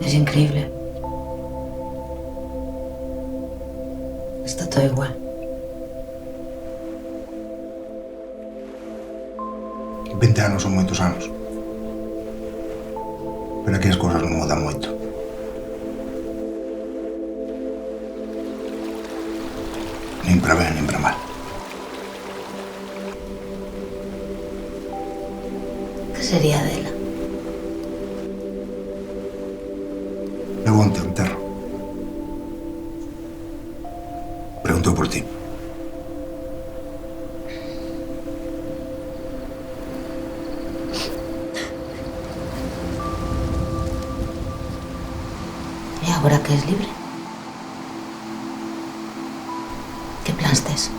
Es increíble. Está todo igual. Veinte anos son moitos anos. Pero aquí as cousas non mudan moito. Nin para ben, nin para mal. Que sería dela? Eu onte ao enterro. Preguntou por ti. E agora que es libre? Que plans tes?